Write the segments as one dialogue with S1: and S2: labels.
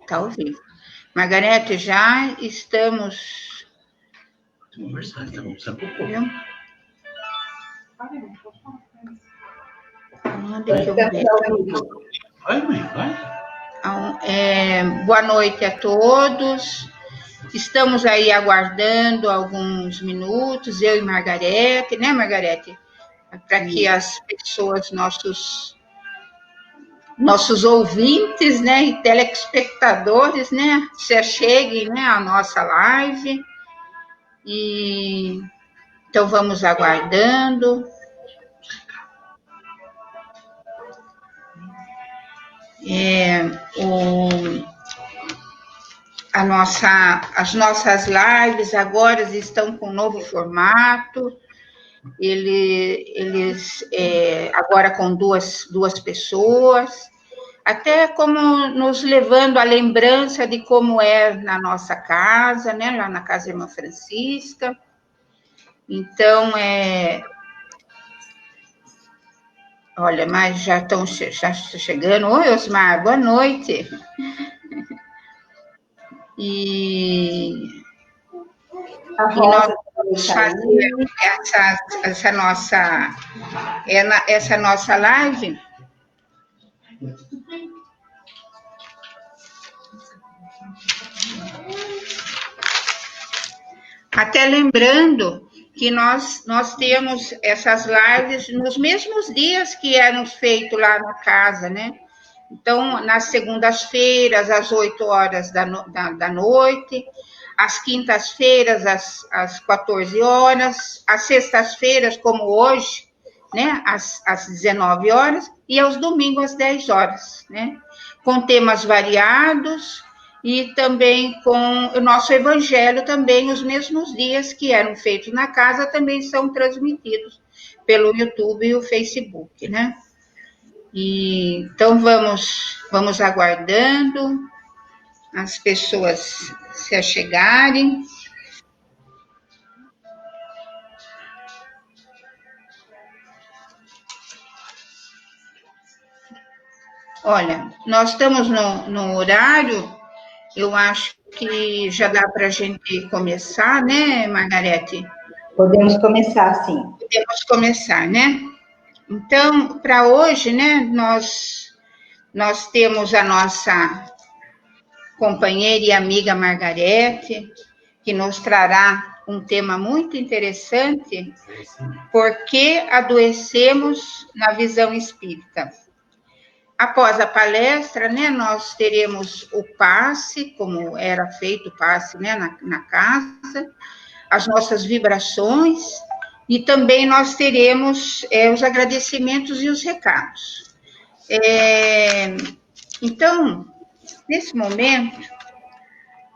S1: Está ao vivo. Margarete, já estamos...
S2: Conversando, está conversando com o povo.
S1: Deixa eu ver.
S2: Vai, mãe, vai.
S1: Boa noite a todos. Estamos aí aguardando alguns minutos, eu e Margarete, né, Margarete? Para que as pessoas, nossos ouvintes, né, e telespectadores, né, se acheguem, né, à nossa live. E então vamos aguardando. As nossas lives agora estão com um novo formato. Eles agora com duas pessoas, até como nos levando à lembrança de como é na nossa casa, né, lá na Casa Irmã Francisca. Então, olha, mas já estão chegando. Oi, Osmar, boa noite. E nós vamos fazer essa nossa live. Até lembrando que nós temos essas lives nos mesmos dias que eram feitos lá na casa, né? Então, nas segundas-feiras, às 8h da noite, às quintas-feiras, às 14h, às sextas-feiras, como hoje, né, às 19h, e aos domingos, às 10h, né? Com temas variados e também com o nosso evangelho, também os mesmos dias que eram feitos na casa, também são transmitidos pelo YouTube e o Facebook, né? E, então, vamos aguardando as pessoas se achegarem. Olha, nós estamos no horário, eu acho que já dá para a gente começar, né, Margarete?
S3: Podemos começar, sim.
S1: Podemos começar, né? Então, para hoje, né, nós temos a nossa companheira e amiga Margarete, que nos trará um tema muito interessante, por que adoecemos na visão espírita. Após a palestra, né, nós teremos o passe, como era feito o passe, né, na casa, as nossas vibrações, e também nós teremos os agradecimentos e os recados. Então, nesse momento,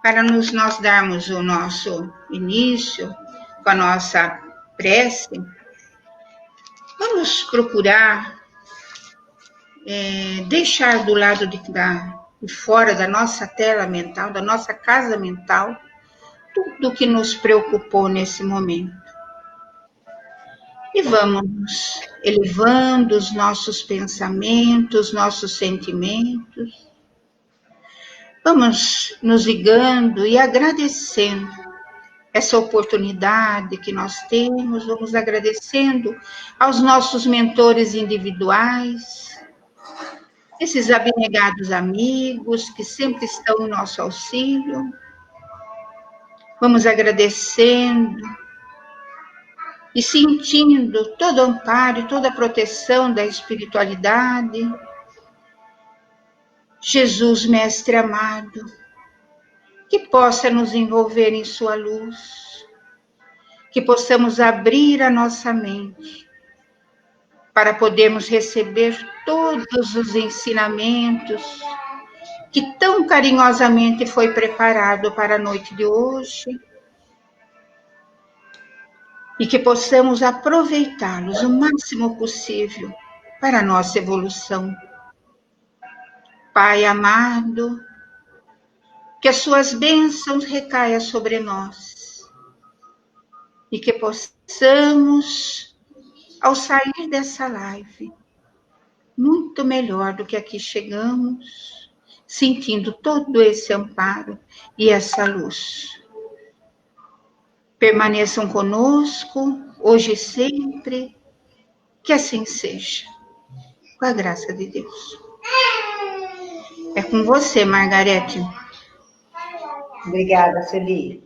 S1: para nós darmos o nosso início com a nossa prece, vamos procurar deixar do lado de fora da nossa tela mental, da nossa casa mental, tudo que nos preocupou nesse momento. E vamos elevando os nossos pensamentos, nossos sentimentos. Vamos nos ligando e agradecendo essa oportunidade que nós temos, vamos agradecendo aos nossos mentores individuais, esses abnegados amigos que sempre estão em nosso auxílio. Vamos agradecendo e sentindo todo o amparo e toda a proteção da espiritualidade. Jesus, Mestre amado, que possa nos envolver em sua luz, que possamos abrir a nossa mente para podermos receber todos os ensinamentos que tão carinhosamente foi preparado para a noite de hoje e que possamos aproveitá-los o máximo possível para a nossa evolução. Pai amado, que as suas bênçãos recaiam sobre nós e que possamos, ao sair dessa live, muito melhor do que aqui chegamos, sentindo todo esse amparo e essa luz. Permaneçam conosco, hoje e sempre, que assim seja, com a graça de Deus. É com você, Margarete.
S3: Obrigada, Sueli.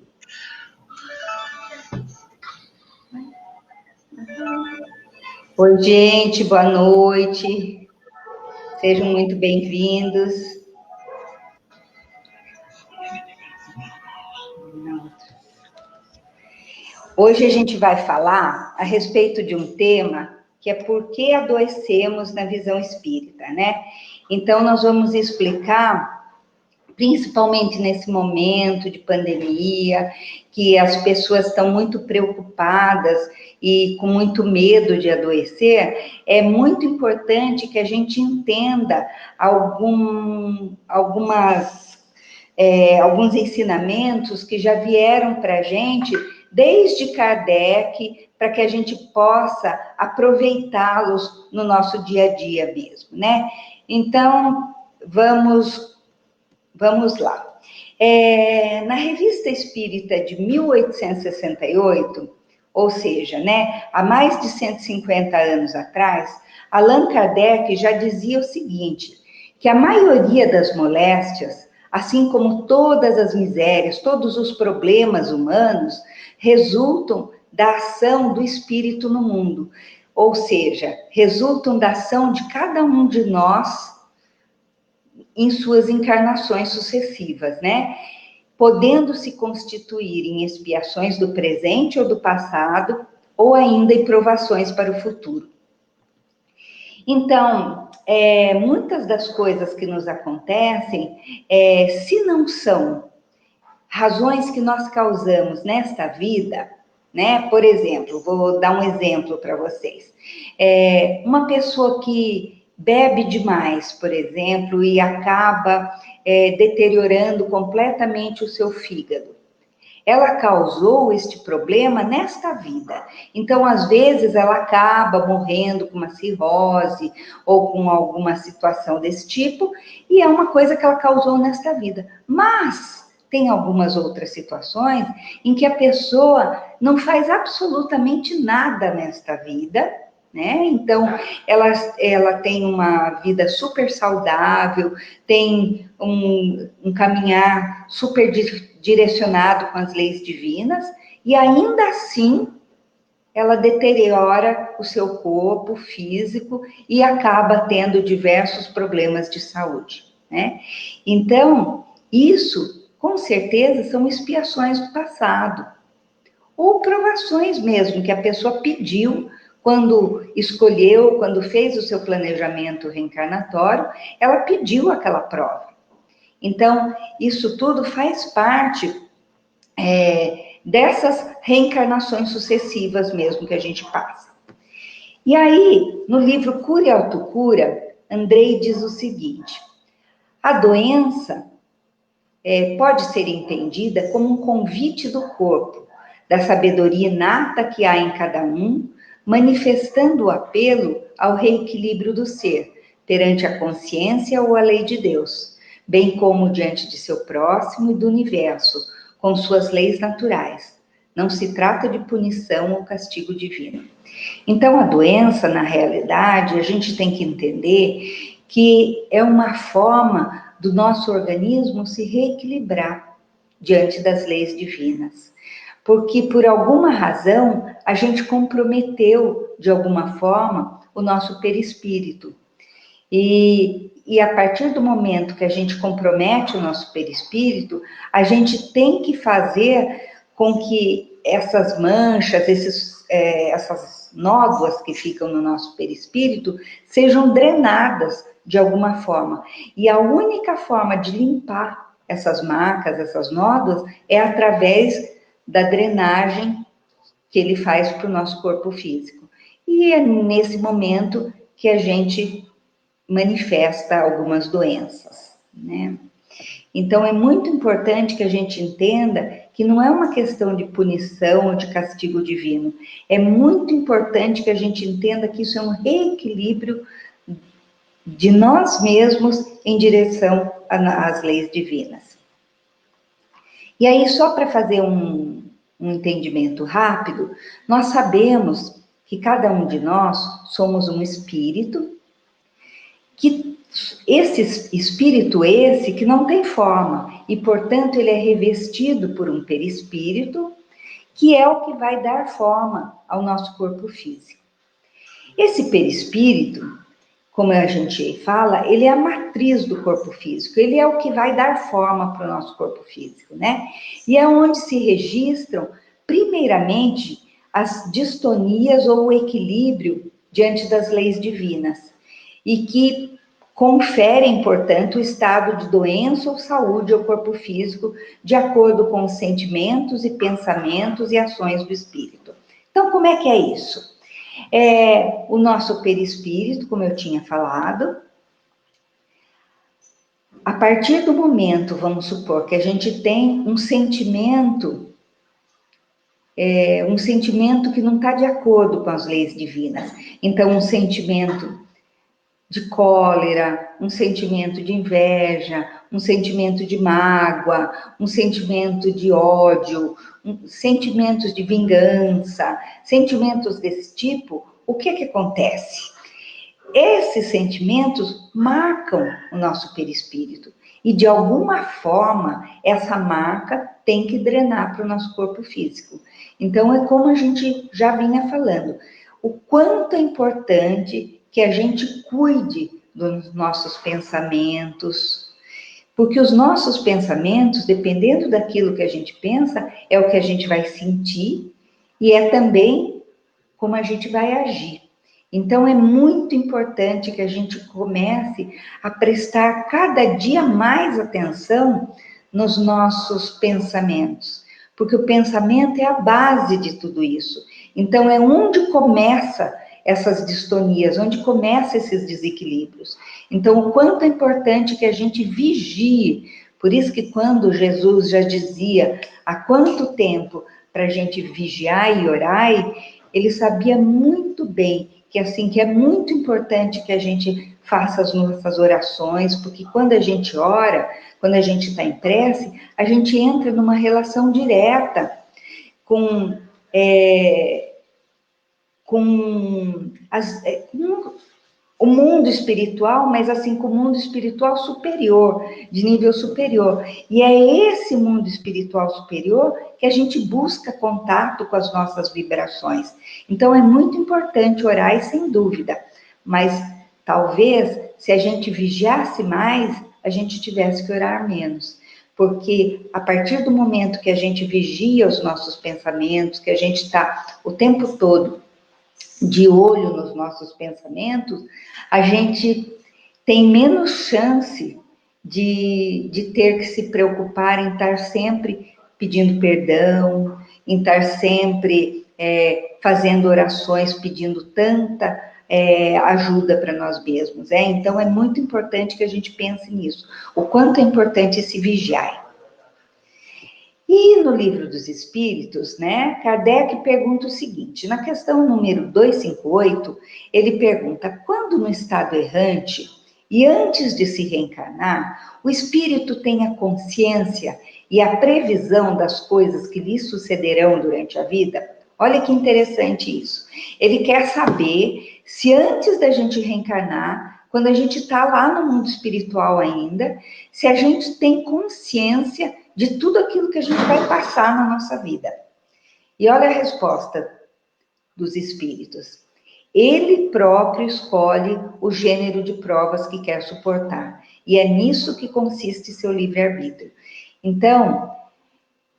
S3: Oi, gente, boa noite. Sejam muito bem-vindos. Hoje a gente vai falar a respeito de um tema que é por que adoecemos na visão espírita, né? Então, nós vamos explicar, principalmente nesse momento de pandemia, que as pessoas estão muito preocupadas e com muito medo de adoecer, é muito importante que a gente entenda alguns ensinamentos que já vieram para a gente desde Kardec, para que a gente possa aproveitá-los no nosso dia a dia mesmo, né? Então, vamos lá. Na Revista Espírita de 1868, ou seja, né, há mais de 150 anos atrás, Allan Kardec já dizia o seguinte, que a maioria das moléstias, assim como todas as misérias, todos os problemas humanos, resultam da ação do espírito no mundo, ou seja, resultam da ação de cada um de nós em suas encarnações sucessivas, né? Podendo se constituir em expiações do presente ou do passado, ou ainda em provações para o futuro. Então, muitas das coisas que nos acontecem, se não são razões que nós causamos nesta vida, né? Por exemplo, vou dar um exemplo para vocês. Uma pessoa que bebe demais, por exemplo, e acaba deteriorando completamente o seu fígado. Ela causou este problema nesta vida. Então, às vezes, ela acaba morrendo com uma cirrose ou com alguma situação desse tipo, e é uma coisa que ela causou nesta vida. Mas tem algumas outras situações em que a pessoa não faz absolutamente nada nesta vida, né? Então, ela tem uma vida super saudável, tem um caminhar super direcionado com as leis divinas, e ainda assim ela deteriora o seu corpo físico e acaba tendo diversos problemas de saúde, né? Então, isso, com certeza, são expiações do passado, ou provações mesmo, que a pessoa pediu quando escolheu, quando fez o seu planejamento reencarnatório, ela pediu aquela prova. Então, isso tudo faz parte dessas reencarnações sucessivas mesmo que a gente passa. E aí, no livro Cura e Autocura, Andrei diz o seguinte, a doença pode ser entendida como um convite do corpo, da sabedoria inata que há em cada um, manifestando o apelo ao reequilíbrio do ser, perante a consciência ou a lei de Deus, bem como diante de seu próximo e do universo, com suas leis naturais. Não se trata de punição ou castigo divino. Então, a doença, na realidade, a gente tem que entender que é uma forma do nosso organismo se reequilibrar diante das leis divinas. Porque, por alguma razão, a gente comprometeu, de alguma forma, o nosso perispírito. E a partir do momento que a gente compromete o nosso perispírito, a gente tem que fazer com que essas manchas, essas nódoas que ficam no nosso perispírito, sejam drenadas de alguma forma. E a única forma de limpar essas marcas, essas nódoas, é através da drenagem que ele faz para o nosso corpo físico. E é nesse momento que a gente manifesta algumas doenças, né? Então, é muito importante que a gente entenda que não é uma questão de punição ou de castigo divino. É muito importante que a gente entenda que isso é um reequilíbrio de nós mesmos em direção às leis divinas. E aí, só para fazer um entendimento rápido, nós sabemos que cada um de nós somos um espírito, que esse espírito que não tem forma, e portanto ele é revestido por um perispírito, que é o que vai dar forma ao nosso corpo físico. Esse perispírito, como a gente fala, ele é a matriz do corpo físico, ele é o que vai dar forma para o nosso corpo físico, né? E é onde se registram, primeiramente, as distonias ou o equilíbrio diante das leis divinas, e que conferem, portanto, o estado de doença ou saúde ao corpo físico, de acordo com os sentimentos e pensamentos e ações do espírito. Então, como é que é isso? É o nosso perispírito, como eu tinha falado. A partir do momento, vamos supor, que a gente tem um sentimento que não está de acordo com as leis divinas. Então, um sentimento de cólera, um sentimento de inveja, um sentimento de mágoa, um sentimento de ódio, sentimentos de vingança, sentimentos desse tipo, o que acontece? Esses sentimentos marcam o nosso perispírito e, de alguma forma, essa marca tem que drenar para o nosso corpo físico. Então, é como a gente já vinha falando, o quanto é importante que a gente cuide dos nossos pensamentos, porque os nossos pensamentos, dependendo daquilo que a gente pensa, é o que a gente vai sentir e é também como a gente vai agir. Então, é muito importante que a gente comece a prestar cada dia mais atenção nos nossos pensamentos, porque o pensamento é a base de tudo isso. Então, é onde começa essas distonias, onde começam esses desequilíbrios. Então, o quanto é importante que a gente vigie. Por isso que quando Jesus já dizia há quanto tempo para a gente vigiar e orar, ele sabia muito bem que assim, que é muito importante que a gente faça as nossas orações, porque quando a gente ora, quando a gente está em prece, a gente entra numa relação direta com o mundo espiritual, mas assim, com o mundo espiritual superior, de nível superior. E é esse mundo espiritual superior que a gente busca contato com as nossas vibrações. Então, é muito importante orar, e sem dúvida, mas talvez, se a gente vigiasse mais, a gente tivesse que orar menos. Porque a partir do momento que a gente vigia os nossos pensamentos, que a gente está o tempo todo de olho nos nossos pensamentos, a gente tem menos chance de ter que se preocupar em estar sempre pedindo perdão, em estar sempre fazendo orações pedindo tanta ajuda para nós mesmos. Então, é muito importante que a gente pense nisso, o quanto é importante se vigiar. E no Livro dos Espíritos, né, Kardec pergunta o seguinte, na questão número 258, ele pergunta, quando no estado errante e antes de se reencarnar, o espírito tem a consciência e a previsão das coisas que lhe sucederão durante a vida? Olha que interessante isso. Ele quer saber se antes da gente reencarnar, quando a gente está lá no mundo espiritual ainda, se a gente tem consciência de tudo aquilo que a gente vai passar na nossa vida. E olha a resposta dos espíritos. Ele próprio escolhe o gênero de provas que quer suportar. E é nisso que consiste seu livre-arbítrio. Então,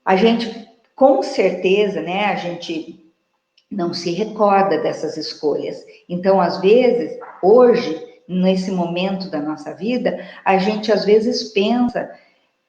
S3: a gente, com certeza, né, a gente não se recorda dessas escolhas. Então, às vezes, hoje, nesse momento da nossa vida, a gente às vezes pensa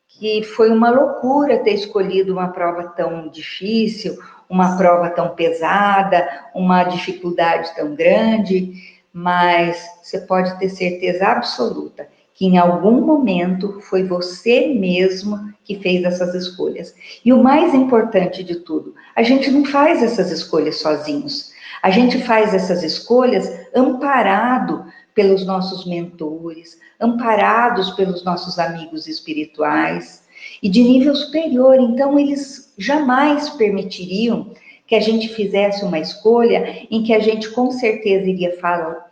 S3: que foi uma loucura ter escolhido uma prova tão difícil, uma prova tão pesada, uma dificuldade tão grande, mas você pode ter certeza absoluta que em algum momento foi você mesmo que fez essas escolhas. E o mais importante de tudo, a gente não faz essas escolhas sozinhos. A gente faz essas escolhas amparado pelos nossos mentores, amparados pelos nossos amigos espirituais e de nível superior. Então, eles jamais permitiriam que a gente fizesse uma escolha em que a gente com certeza iria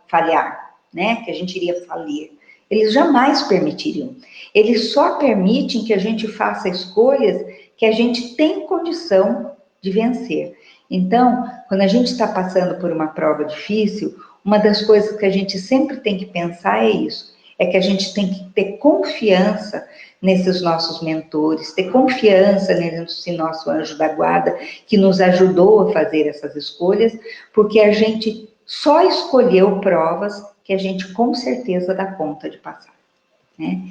S3: falhar, né? Que a gente iria falir. Eles jamais permitiriam. Eles só permitem que a gente faça escolhas que a gente tem condição de vencer. Então, quando a gente está passando por uma prova difícil, uma das coisas que a gente sempre tem que pensar é isso, é que a gente tem que ter confiança nesses nossos mentores, ter confiança nesse nosso anjo da guarda que nos ajudou a fazer essas escolhas, porque a gente só escolheu provas que a gente com certeza dá conta de passar, né?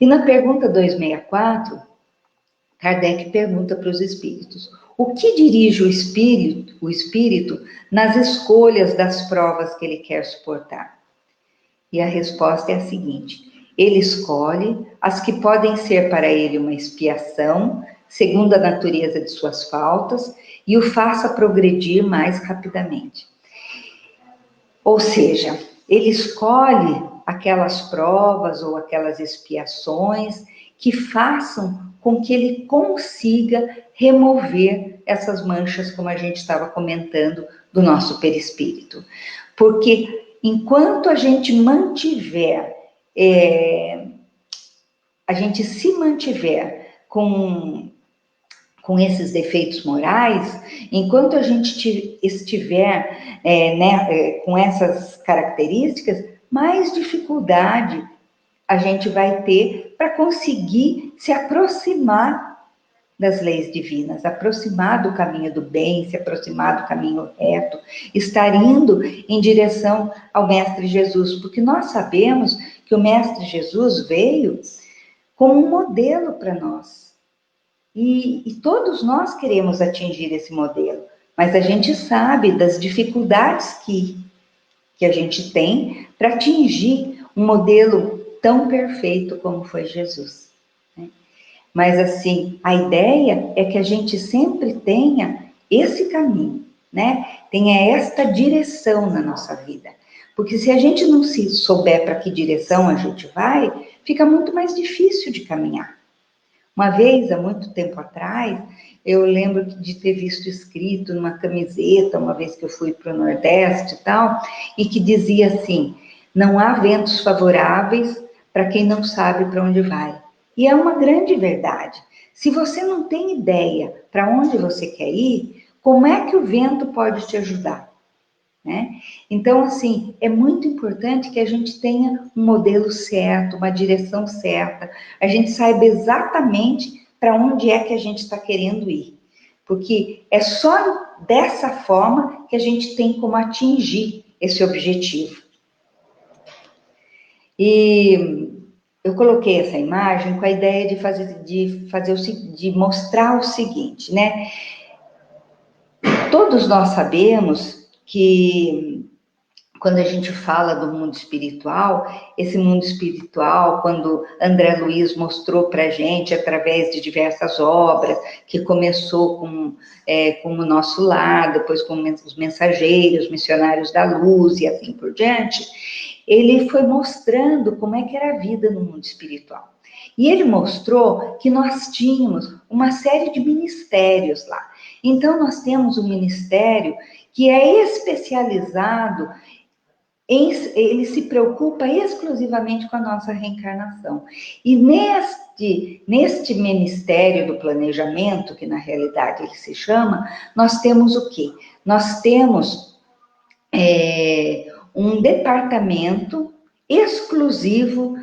S3: E na pergunta 264, Kardec pergunta para os espíritos: o que dirige o espírito nas escolhas das provas que ele quer suportar? E a resposta é a seguinte: ele escolhe as que podem ser para ele uma expiação, segundo a natureza de suas faltas, e o faça progredir mais rapidamente. Ou seja, ele escolhe aquelas provas ou aquelas expiações que façam com que ele consiga remover essas manchas, como a gente estava comentando, do nosso perispírito. Porque enquanto a gente se mantiver com esses defeitos morais, enquanto a gente estiver com essas características, mais dificuldade a gente vai ter para conseguir se aproximar das leis divinas, aproximar do caminho do bem, se aproximar do caminho reto, estar indo em direção ao Mestre Jesus, porque nós sabemos que o Mestre Jesus veio como um modelo para nós. E todos nós queremos atingir esse modelo, mas a gente sabe das dificuldades que a gente tem para atingir um modelo tão perfeito como foi Jesus, né? Mas assim, a ideia é que a gente sempre tenha esse caminho, né? Tenha esta direção na nossa vida. Porque se a gente não se souber para que direção a gente vai, fica muito mais difícil de caminhar. Uma vez, há muito tempo atrás, eu lembro de ter visto escrito numa camiseta, uma vez que eu fui para o Nordeste e tal, e que dizia assim: não há ventos favoráveis para quem não sabe para onde vai. E é uma grande verdade. Se você não tem ideia para onde você quer ir, como é que o vento pode te ajudar, né? Então, assim, é muito importante que a gente tenha um modelo certo, uma direção certa, a gente saiba exatamente para onde é que a gente está querendo ir, porque é só dessa forma que a gente tem como atingir esse objetivo. E eu coloquei essa imagem com a ideia de mostrar o seguinte, né? Todos nós sabemos que quando a gente fala do mundo espiritual, esse mundo espiritual, quando André Luiz mostrou para a gente, através de diversas obras, que começou com o Nosso Lar, depois com os Mensageiros, Missionários da Luz e assim por diante, ele foi mostrando como é que era a vida no mundo espiritual. E ele mostrou que nós tínhamos uma série de ministérios lá. Então, nós temos um ministério que é especializado ele se preocupa exclusivamente com a nossa reencarnação. E neste Ministério do Planejamento, que na realidade ele se chama, nós temos o quê? Nós temos um departamento exclusivo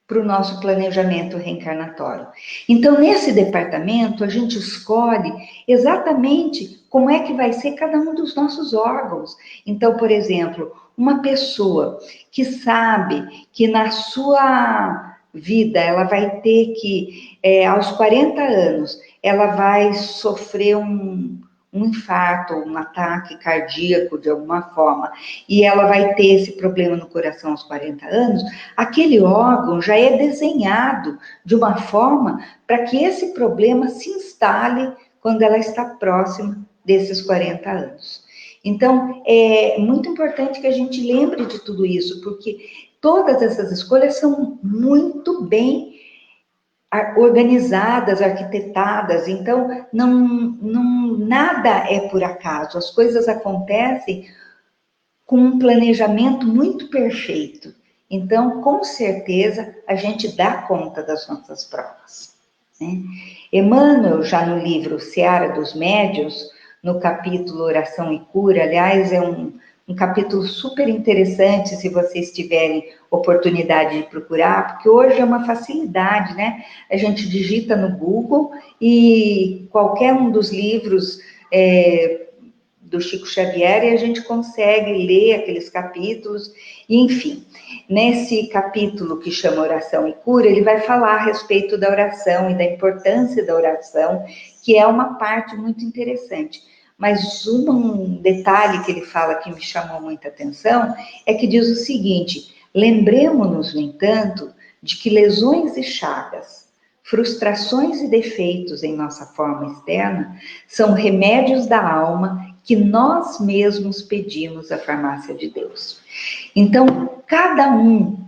S3: para o nosso planejamento reencarnatório. Então, nesse departamento, a gente escolhe exatamente como é que vai ser cada um dos nossos órgãos. Então, por exemplo, uma pessoa que sabe que na sua vida ela vai ter que, aos 40 anos, ela vai sofrer um infarto, um ataque cardíaco de alguma forma, e ela vai ter esse problema no coração aos 40 anos, aquele órgão já é desenhado de uma forma para que esse problema se instale quando ela está próxima desses 40 anos. Então, é muito importante que a gente lembre de tudo isso, porque todas essas escolhas são muito bem organizadas, arquitetadas, então nada é por acaso, as coisas acontecem com um planejamento muito perfeito. Então, com certeza, a gente dá conta das nossas provas, né? Emmanuel, já no livro Seara dos Médiuns, no capítulo Oração e Cura, aliás, é um capítulo super interessante, se vocês tiverem oportunidade de procurar, porque hoje é uma facilidade, né? A gente digita no Google e qualquer um dos livros do Chico Xavier, e a gente consegue ler aqueles capítulos, e, enfim. Nesse capítulo que chama Oração e Cura, ele vai falar a respeito da oração e da importância da oração, que é uma parte muito interessante. Mas um detalhe que ele fala que me chamou muita atenção é que diz o seguinte: lembremos-nos, no entanto, de que lesões e chagas, frustrações e defeitos em nossa forma externa são remédios da alma que nós mesmos pedimos à farmácia de Deus. Então, cada um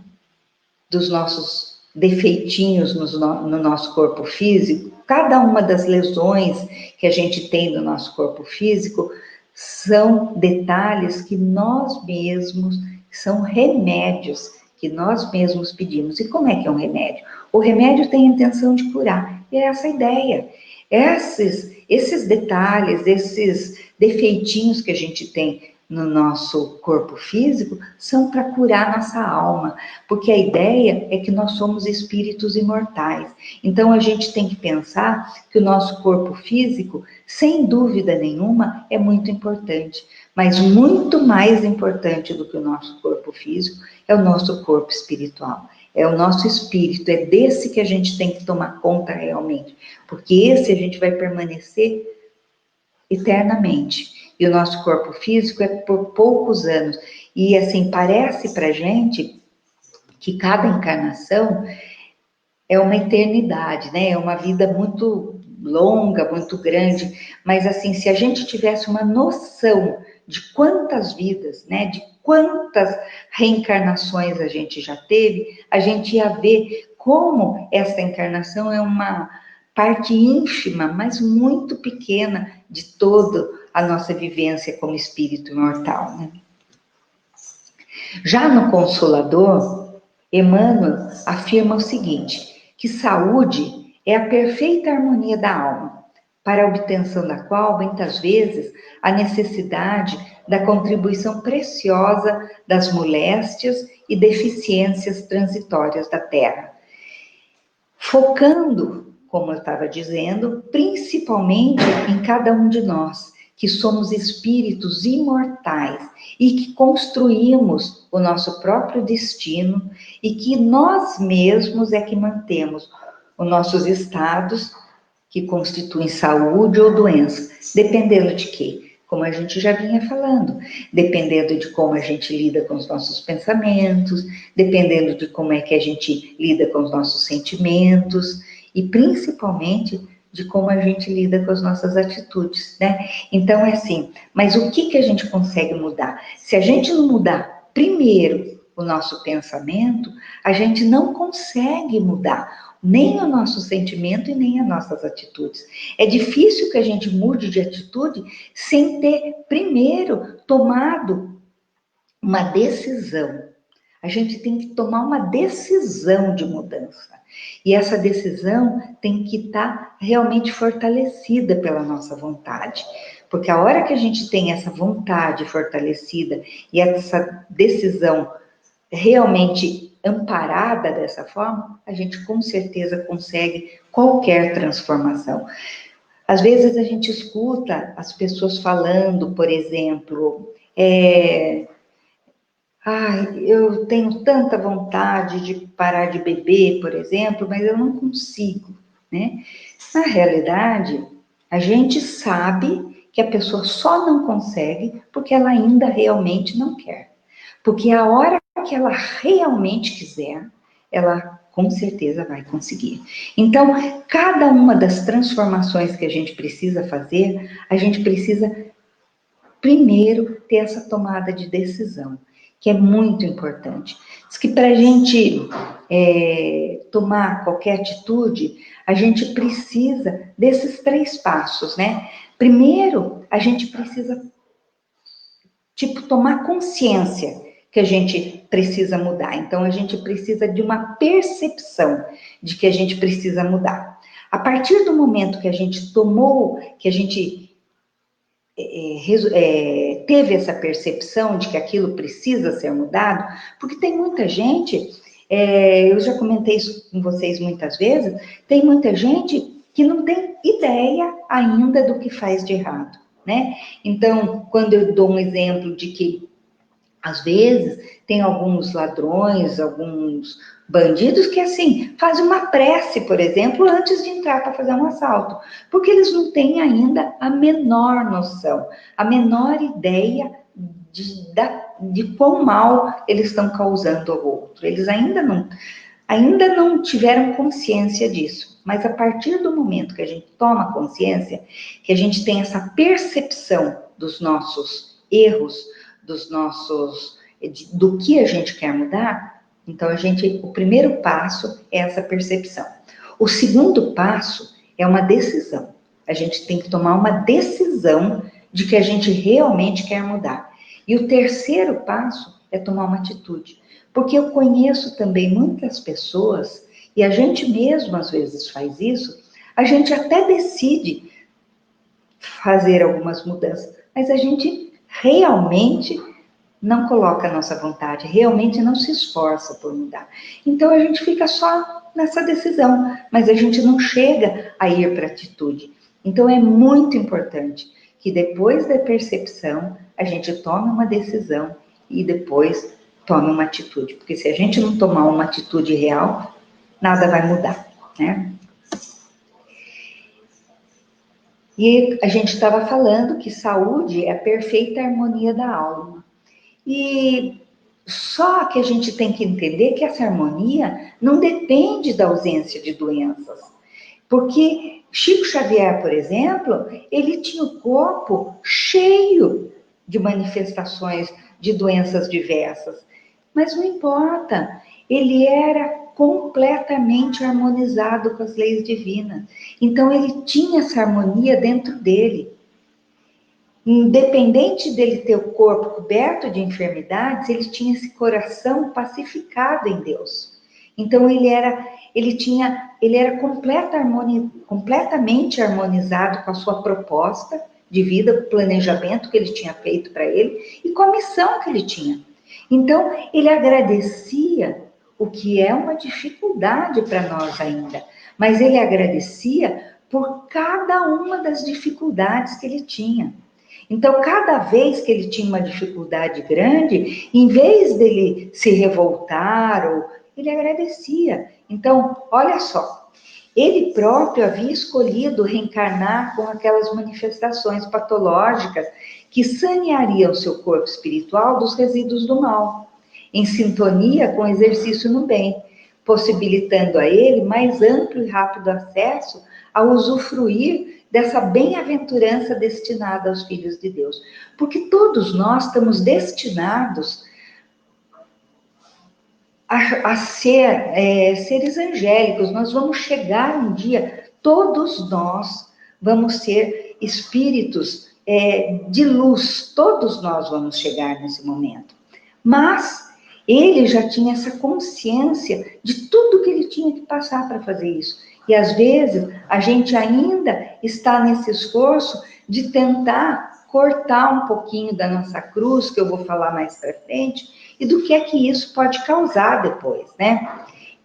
S3: dos nossos defeitinhos no nosso corpo físico, cada uma das lesões que a gente tem no nosso corpo físico, são detalhes que nós mesmos, são remédios que nós mesmos pedimos. E como é que é um remédio? O remédio tem a intenção de curar, e é essa a ideia. Esses detalhes, esses defeitinhos que a gente tem no nosso corpo físico, são para curar nossa alma, porque a ideia é que nós somos espíritos imortais. Então, a gente tem que pensar que o nosso corpo físico, sem dúvida nenhuma, é muito importante, mas muito mais importante do que o nosso corpo físico é o nosso corpo espiritual. É o nosso espírito, é desse que a gente tem que tomar conta realmente, porque esse a gente vai permanecer eternamente. E o nosso corpo físico é por poucos anos. E assim, parece pra gente que cada encarnação é uma eternidade, né? É uma vida muito longa, muito grande. Mas assim, se a gente tivesse uma noção de quantas vidas, né? De quantas reencarnações a gente já teve, a gente ia ver como essa encarnação é uma parte ínfima, mas muito pequena de toda a nossa vivência como espírito imortal, né? Já no Consolador, Emmanuel afirma o seguinte, que saúde é a perfeita harmonia da alma, para a obtenção da qual, muitas vezes, a necessidade da contribuição preciosa das moléstias e deficiências transitórias da Terra, focando, como eu estava dizendo, principalmente em cada um de nós, que somos espíritos imortais e que construímos o nosso próprio destino e que nós mesmos é que mantemos os nossos estados que constituem saúde ou doença, dependendo de quê? Como a gente já vinha falando, dependendo de como a gente lida com os nossos pensamentos, dependendo de como é que a gente lida com os nossos sentimentos e principalmente de como a gente lida com as nossas atitudes, né? Então é assim, mas o que a gente consegue mudar? Se a gente não mudar primeiro o nosso pensamento, a gente não consegue mudar nem o nosso sentimento e nem as nossas atitudes. É difícil que a gente mude de atitude sem ter primeiro tomado uma decisão. A gente tem que tomar uma decisão de mudança. E essa decisão tem que estar realmente fortalecida pela nossa vontade. Porque a hora que a gente tem essa vontade fortalecida e essa decisão realmente amparada dessa forma, a gente com certeza consegue qualquer transformação. Às vezes a gente escuta as pessoas falando, por exemplo, eu tenho tanta vontade de parar de beber, por exemplo, mas eu não consigo, né? Na realidade, a gente sabe que a pessoa só não consegue porque ela ainda realmente não quer. Porque a hora que ela realmente quiser, ela com certeza vai conseguir. Então, cada uma das transformações que a gente precisa fazer, a gente precisa primeiro ter essa tomada de decisão, que é muito importante. Diz que para a gente tomar qualquer atitude, a gente precisa desses 3 passos, né? Primeiro, a gente precisa, tomar consciência que a gente precisa mudar. Então, a gente precisa de uma percepção de que a gente precisa mudar. A partir do momento que a gente tomou, que a gente teve essa percepção de que aquilo precisa ser mudado, porque tem muita gente, eu já comentei isso com vocês muitas vezes, tem muita gente que não tem ideia ainda do que faz de errado, né? Então, quando eu dou um exemplo de que, às vezes, tem alguns ladrões, alguns bandidos que, assim, fazem uma prece, por exemplo, antes de entrar para fazer um assalto, porque eles não têm ainda a menor noção, a menor ideia de quão mal eles estão causando ao outro. Eles ainda não tiveram consciência disso, mas a partir do momento que a gente toma consciência, que a gente tem essa percepção dos nossos erros, do que a gente quer mudar, então o primeiro passo é essa percepção. O segundo passo é uma decisão. A gente tem que tomar uma decisão de que a gente realmente quer mudar. E o terceiro passo é tomar uma atitude. Porque eu conheço também muitas pessoas, e a gente mesmo às vezes faz isso, a gente até decide fazer algumas mudanças, mas a gente realmente não coloca a nossa vontade, realmente não se esforça por mudar. Então a gente fica só nessa decisão, mas a gente não chega a ir para a atitude. Então é muito importante que depois da percepção, a gente tome uma decisão e depois tome uma atitude. Porque se a gente não tomar uma atitude real, nada vai mudar, né? E a gente estava falando que saúde é a perfeita harmonia da alma. E só que a gente tem que entender que essa harmonia não depende da ausência de doenças. Porque Chico Xavier, por exemplo, ele tinha o corpo cheio de manifestações de doenças diversas. Mas não importa, ele era completamente harmonizado com as leis divinas. Então ele tinha essa harmonia dentro dele. Independente dele ter o corpo coberto de enfermidades, ele tinha esse coração pacificado em Deus. Então ele era completamente harmonizado com a sua proposta de vida, com o planejamento que ele tinha feito para ele e com a missão que ele tinha. Então ele agradecia, o que é uma dificuldade para nós ainda, mas ele agradecia por cada uma das dificuldades que ele tinha. Então, cada vez que ele tinha uma dificuldade grande, em vez dele se revoltar, ele agradecia. Então, olha só, ele próprio havia escolhido reencarnar com aquelas manifestações patológicas que saneariam seu corpo espiritual dos resíduos do mal, em sintonia com o exercício no bem, possibilitando a ele mais amplo e rápido acesso a usufruir dessa bem-aventurança destinada aos filhos de Deus. Porque todos nós estamos destinados a ser seres angélicos. Nós vamos chegar um dia, todos nós vamos ser espíritos de luz, todos nós vamos chegar nesse momento. Mas ele já tinha essa consciência de tudo que ele tinha que passar para fazer isso. E às vezes a gente ainda está nesse esforço de tentar cortar um pouquinho da nossa cruz, que eu vou falar mais para frente, e do que é que isso pode causar depois, né?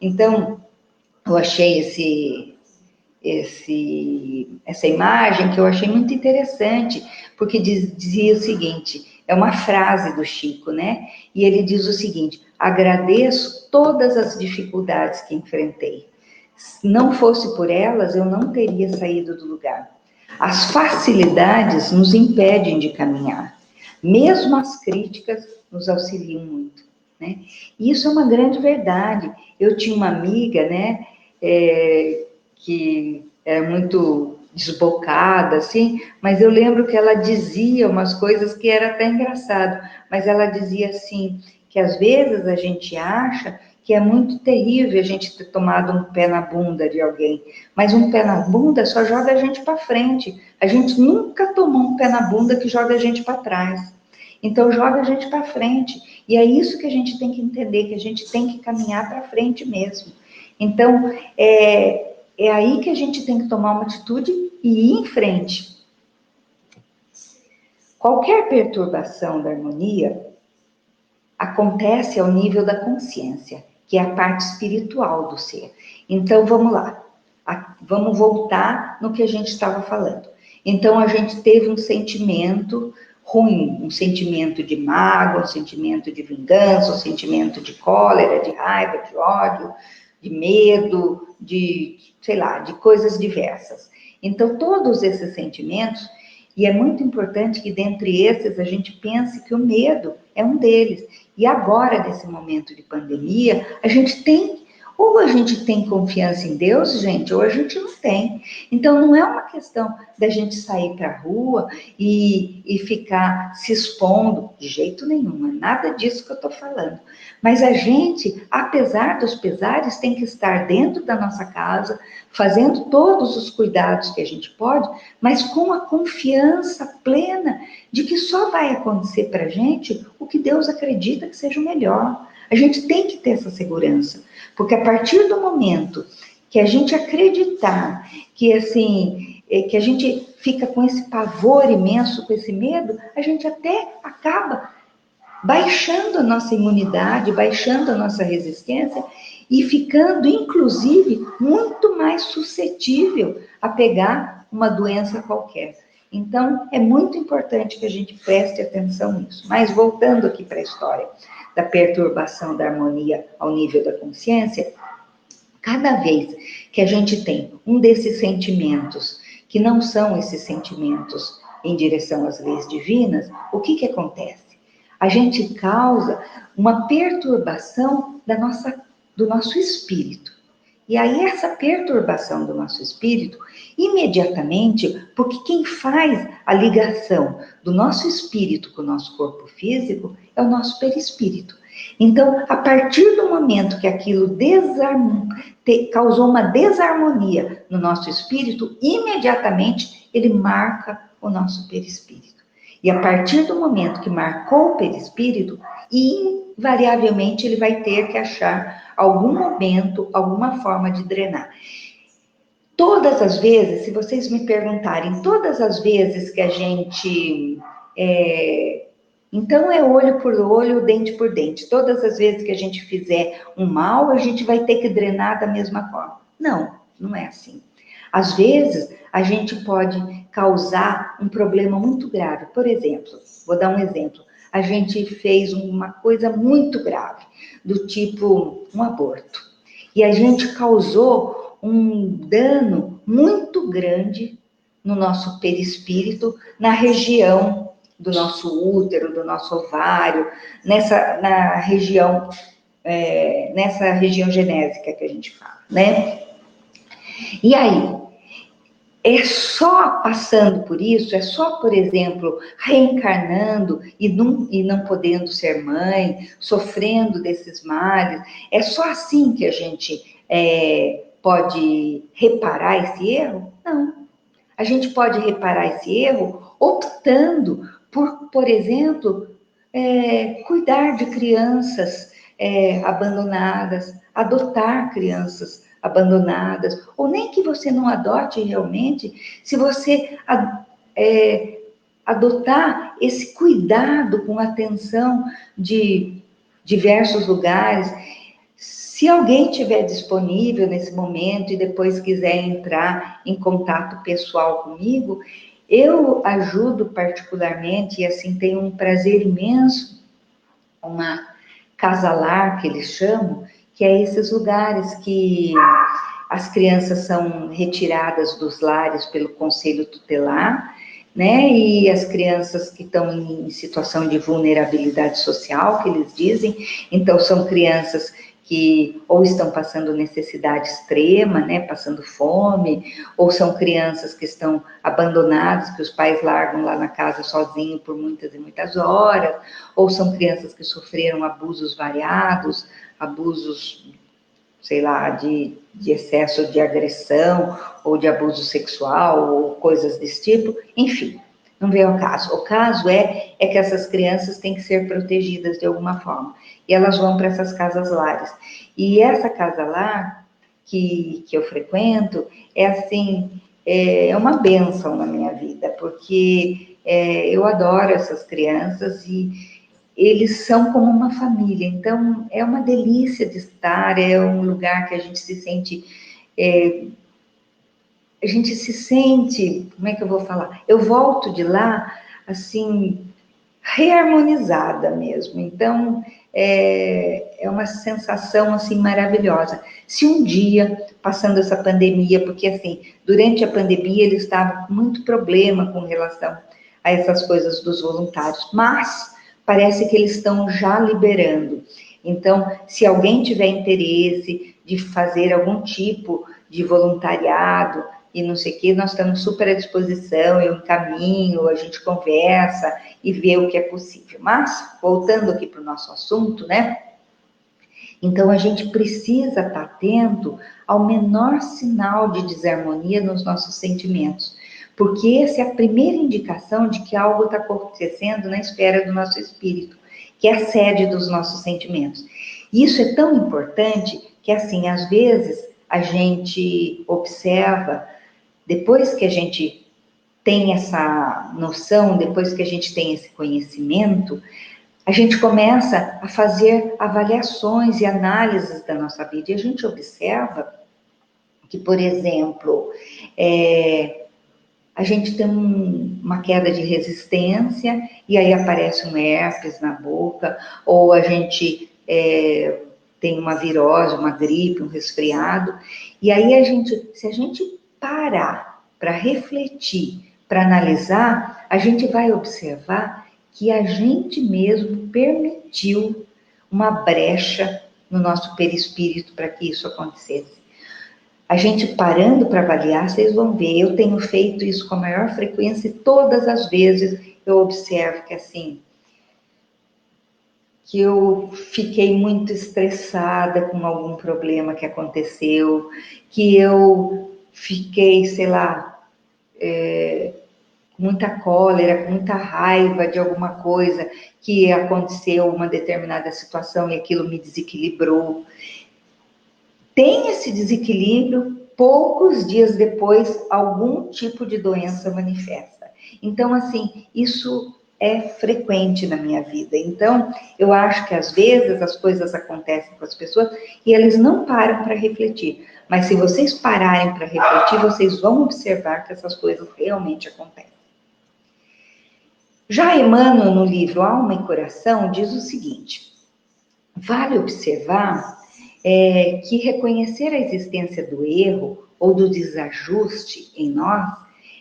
S3: Então, eu achei essa imagem que eu achei muito interessante, porque dizia o seguinte, é uma frase do Chico, né? E ele diz o seguinte: agradeço todas as dificuldades que enfrentei. Se não fosse por elas, eu não teria saído do lugar. As facilidades nos impedem de caminhar. Mesmo as críticas nos auxiliam muito, né? E isso é uma grande verdade. Eu tinha uma amiga, né, que era muito desbocada, assim, mas eu lembro que ela dizia umas coisas que era até engraçado, mas ela dizia assim, que às vezes a gente acha que é muito terrível a gente ter tomado um pé na bunda de alguém, mas um pé na bunda só joga a gente para frente, a gente nunca tomou um pé na bunda que joga a gente para trás, então joga a gente para frente, e é isso que a gente tem que entender, que a gente tem que caminhar para frente mesmo. Então, é aí que a gente tem que tomar uma atitude e ir em frente. Qualquer perturbação da harmonia acontece ao nível da consciência, que é a parte espiritual do ser. Então, vamos lá. Vamos voltar no que a gente estava falando. Então, a gente teve um sentimento ruim, um sentimento de mágoa, um sentimento de vingança, um sentimento de cólera, de raiva, de ódio, de medo, de, sei lá, de coisas diversas. Então, todos esses sentimentos, e é muito importante que dentre esses a gente pense que o medo é um deles. E agora, nesse momento de pandemia, a gente tem, ou a gente tem confiança em Deus, gente, ou a gente não tem. Então, não é uma questão da gente sair para a rua e ficar se expondo, de jeito nenhum, é nada disso que eu estou falando. Mas a gente, apesar dos pesares, tem que estar dentro da nossa casa, fazendo todos os cuidados que a gente pode, mas com a confiança plena de que só vai acontecer para a gente o que Deus acredita que seja o melhor. A gente tem que ter essa segurança, porque a partir do momento que a gente acreditar que, assim, que a gente fica com esse pavor imenso, com esse medo, a gente até acaba baixando a nossa imunidade, baixando a nossa resistência e ficando, inclusive, muito mais suscetível a pegar uma doença qualquer. Então, é muito importante que a gente preste atenção nisso. Mas, voltando aqui para a história da perturbação da harmonia ao nível da consciência, cada vez que a gente tem um desses sentimentos, que não são esses sentimentos em direção às leis divinas, o que acontece? A gente causa uma perturbação do nosso espírito. E aí essa perturbação do nosso espírito, imediatamente, porque quem faz a ligação do nosso espírito com o nosso corpo físico é o nosso perispírito. Então, a partir do momento que aquilo causou uma desarmonia no nosso espírito, imediatamente ele marca o nosso perispírito. E a partir do momento que marcou o perispírito, invariavelmente ele vai ter que achar algum momento, alguma forma de drenar. Todas as vezes, se vocês me perguntarem, todas as vezes que a gente... Então é olho por olho, dente por dente. Todas as vezes que a gente fizer um mal, a gente vai ter que drenar da mesma forma. Não, não é assim. Às vezes, a gente pode causar um problema muito grave. Por exemplo, vou dar um exemplo. A gente fez uma coisa muito grave, do tipo um aborto. E a gente causou um dano muito grande no nosso perispírito, na região do nosso útero, do nosso ovário, nessa região genésica que a gente fala, né? E aí, é só passando por isso, é só, por exemplo, reencarnando e não podendo ser mãe, sofrendo desses males, é só assim que a gente pode reparar esse erro? Não. A gente pode reparar esse erro optando por exemplo, cuidar de crianças abandonadas, adotar crianças abandonadas, ou nem que você não adote realmente, se você adotar esse cuidado com atenção de diversos lugares, se alguém estiver disponível nesse momento e depois quiser entrar em contato pessoal comigo, eu ajudo particularmente, e assim, tenho um prazer imenso, uma casa-lar, que eles chamam, que é esses lugares que as crianças são retiradas dos lares pelo conselho tutelar, né, e as crianças que estão em situação de vulnerabilidade social, que eles dizem, então são crianças que ou estão passando necessidade extrema, né, passando fome, ou são crianças que estão abandonadas, que os pais largam lá na casa sozinhos por muitas e muitas horas, ou são crianças que sofreram abusos variados, abusos, sei lá, de excesso de agressão, ou de abuso sexual, ou coisas desse tipo, enfim. Não vem ao caso. O caso é que essas crianças têm que ser protegidas de alguma forma. E elas vão para essas casas-lares. E essa casa-lar que eu frequento é assim, é uma bênção na minha vida, porque eu adoro essas crianças e eles são como uma família. Então, é uma delícia de estar, é um lugar que a gente se sente... como é que eu vou falar? Eu volto de lá, assim, reharmonizada mesmo. Então, é uma sensação, assim, maravilhosa. Se um dia, passando essa pandemia, porque, assim, durante a pandemia eles estavam com muito problema com relação a essas coisas dos voluntários, mas parece que eles estão já liberando. Então, se alguém tiver interesse de fazer algum tipo de voluntariado, e não sei o que, nós estamos super à disposição, eu encaminho, a gente conversa e vê o que é possível. Mas, voltando aqui para o nosso assunto, né? Então, a gente precisa estar atento ao menor sinal de desarmonia nos nossos sentimentos, porque essa é a primeira indicação de que algo está acontecendo na esfera do nosso espírito, que é a sede dos nossos sentimentos. E isso é tão importante que, assim, às vezes, a gente observa, depois que a gente tem essa noção, depois que a gente tem esse conhecimento, a gente começa a fazer avaliações e análises da nossa vida. E a gente observa que, por exemplo, a gente tem uma queda de resistência e aí aparece um herpes na boca, ou a gente tem uma virose, uma gripe, um resfriado, e aí se a gente parar para refletir, para analisar, a gente vai observar que a gente mesmo permitiu uma brecha no nosso perispírito para que isso acontecesse. A gente parando para avaliar, vocês vão ver, eu tenho feito isso com a maior frequência e todas as vezes eu observo que assim, que eu fiquei muito estressada com algum problema que aconteceu, que eu fiquei, sei lá, com muita cólera, com muita raiva de alguma coisa que aconteceu, uma determinada situação e aquilo me desequilibrou. Tem esse desequilíbrio, poucos dias depois, algum tipo de doença manifesta. Então, assim, isso é frequente na minha vida. Então, eu acho que às vezes as coisas acontecem com as pessoas e eles não param para refletir. Mas se vocês pararem para refletir, vocês vão observar que essas coisas realmente acontecem. Já Emmanuel, no livro Alma e Coração, diz o seguinte: vale observar que reconhecer a existência do erro ou do desajuste em nós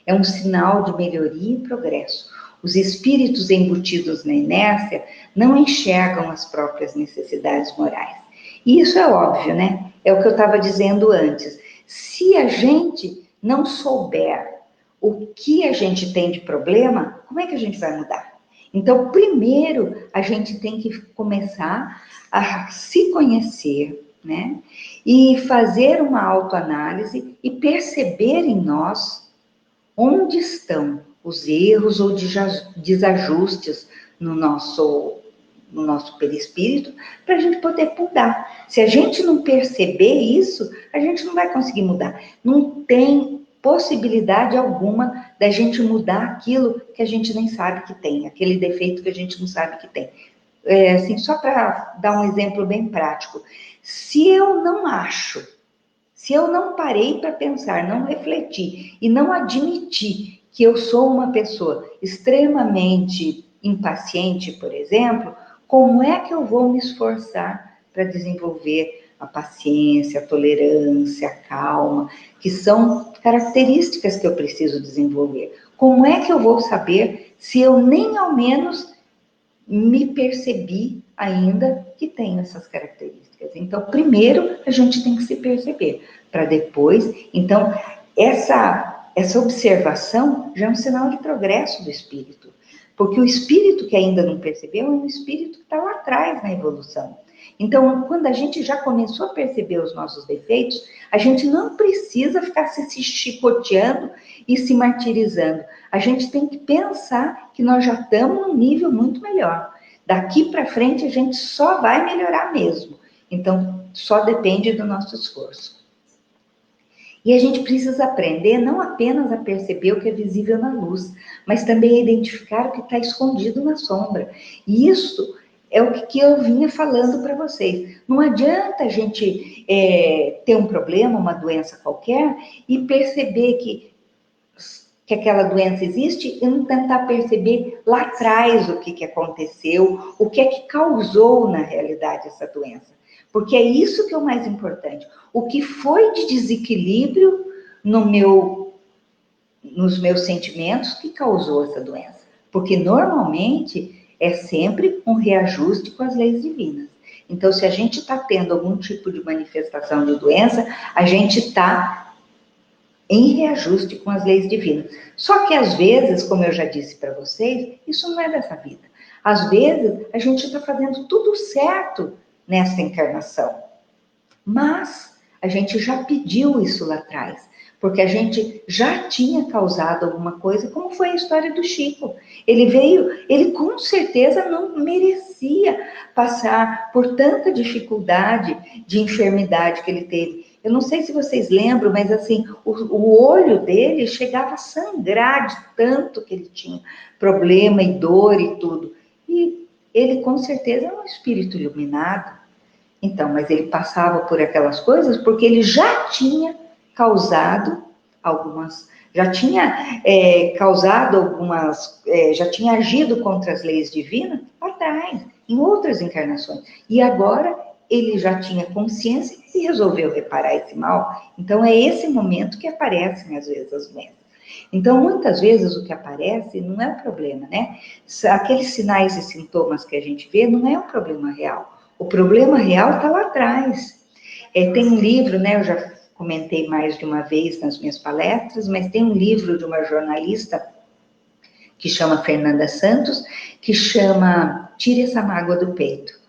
S3: é um sinal de melhoria e progresso. Os espíritos embutidos na inércia não enxergam as próprias necessidades morais. E isso é óbvio, né? É o que eu estava dizendo antes. Se a gente não souber o que a gente tem de problema, como é que a gente vai mudar? Então, primeiro, a gente tem que começar a se conhecer, né? E fazer uma autoanálise e perceber em nós onde estão os erros ou desajustes no nosso perispírito, para a gente poder mudar. Se a gente não perceber isso, a gente não vai conseguir mudar. Não tem possibilidade alguma da gente mudar aquilo que a gente nem sabe que tem, aquele defeito que a gente não sabe que tem. Assim, só para dar um exemplo bem prático, se eu não parei para pensar, não refletir e não admitir que eu sou uma pessoa extremamente impaciente, por exemplo, como é que eu vou me esforçar para desenvolver a paciência, a tolerância, a calma, que são características que eu preciso desenvolver? Como é que eu vou saber se eu nem ao menos me percebi ainda que tenham essas características. Então, primeiro, a gente tem que se perceber, para depois, então, essa observação já é um sinal de progresso do espírito, porque o espírito que ainda não percebeu é um espírito que está lá atrás na evolução. Então, quando a gente já começou a perceber os nossos defeitos, a gente não precisa ficar se chicoteando e se martirizando. A gente tem que pensar que nós já estamos num nível muito melhor. Daqui para frente, a gente só vai melhorar mesmo. Então, só depende do nosso esforço. E a gente precisa aprender não apenas a perceber o que é visível na luz, mas também a identificar o que está escondido na sombra. E isso é o que eu vinha falando para vocês. Não adianta a gente ter um problema, uma doença qualquer, e perceber que aquela doença existe e não tentar perceber lá atrás o que aconteceu, o que é que causou na realidade essa doença. Porque é isso que é o mais importante. O que foi de desequilíbrio nos meus sentimentos que causou essa doença. Porque normalmente é sempre um reajuste com as leis divinas. Então, se a gente está tendo algum tipo de manifestação de doença, a gente está em reajuste com as leis divinas. Só que às vezes, como eu já disse para vocês, isso não é dessa vida. Às vezes, a gente está fazendo tudo certo nessa encarnação. Mas a gente já pediu isso lá atrás, porque a gente já tinha causado alguma coisa, como foi a história do Chico. Ele com certeza não merecia passar por tanta dificuldade de enfermidade que ele teve. Eu não sei se vocês lembram, mas assim, o olho dele chegava a sangrar de tanto que ele tinha problema e dor e tudo. E ele com certeza é um espírito iluminado. Então, mas ele passava por aquelas coisas porque ele já tinha causado algumas, já tinha já tinha agido contra as leis divinas atrás, em outras encarnações. E agora ele já tinha consciência e resolveu reparar esse mal. Então, é esse momento que aparecem, às vezes, as doenças. Então, muitas vezes, o que aparece não é o problema, né? Aqueles sinais e sintomas que a gente vê não é um problema real. O problema real está lá atrás. Tem um livro, né? Eu já comentei mais de uma vez nas minhas palestras, mas tem um livro de uma jornalista que chama Fernanda Santos, que chama Tire essa mágoa do peito.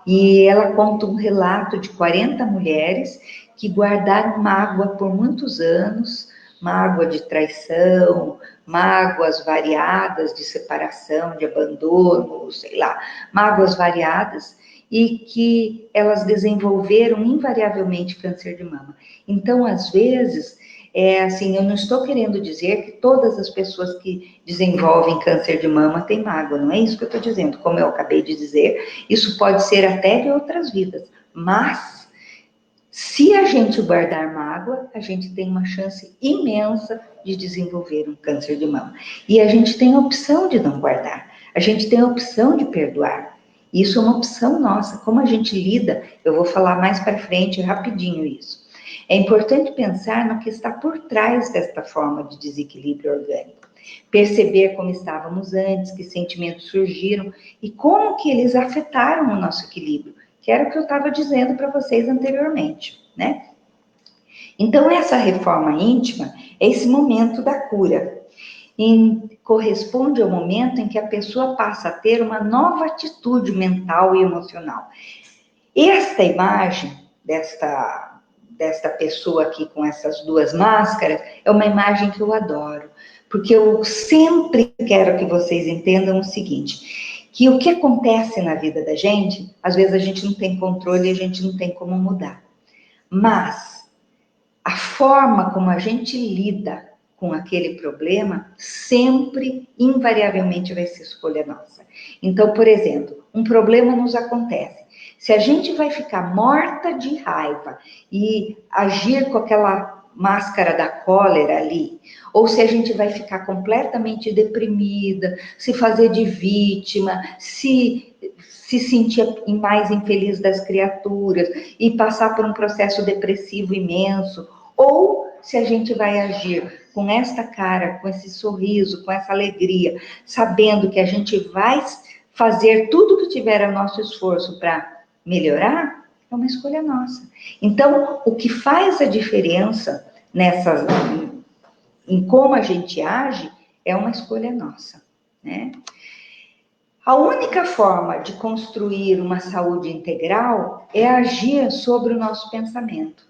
S3: E ela conta um relato de 40 mulheres que guardaram mágoa por muitos anos, mágoa de traição, mágoas variadas de separação, de abandono, sei lá, mágoas variadas, e que elas desenvolveram invariavelmente câncer de mama. Então, às vezes, assim, eu não estou querendo dizer que todas as pessoas que desenvolvem câncer de mama têm mágoa, não é isso que eu estou dizendo. Como eu acabei de dizer, isso pode ser até de outras vidas, mas se a gente guardar mágoa, a gente tem uma chance imensa de desenvolver um câncer de mama. E a gente tem a opção de não guardar, a gente tem a opção de perdoar. Isso é uma opção nossa. Como a gente lida, eu vou falar mais para frente, rapidinho isso. É importante pensar no que está por trás desta forma de desequilíbrio orgânico. Perceber como estávamos antes, que sentimentos surgiram e como que eles afetaram o nosso equilíbrio, que era o que eu estava dizendo para vocês anteriormente, né? Então, essa reforma íntima é esse momento da cura. E corresponde ao momento em que a pessoa passa a ter uma nova atitude mental e emocional. Esta imagem desta pessoa aqui com essas duas máscaras é uma imagem que eu adoro, porque eu sempre quero que vocês entendam o seguinte, que o que acontece na vida da gente, às vezes a gente não tem controle e a gente não tem como mudar. Mas a forma como a gente lida com aquele problema, sempre, invariavelmente, vai ser escolha nossa. Então, por exemplo, um problema nos acontece. Se a gente vai ficar morta de raiva e agir com aquela máscara da cólera ali, ou se a gente vai ficar completamente deprimida, se fazer de vítima, se sentir mais infeliz das criaturas e passar por um processo depressivo imenso, ou se a gente vai agir com esta cara, com esse sorriso, com essa alegria, sabendo que a gente vai fazer tudo que tiver a nosso esforço para melhorar, é uma escolha nossa. Então, o que faz a diferença em como a gente age é uma escolha nossa, né? A única forma de construir uma saúde integral é agir sobre o nosso pensamento.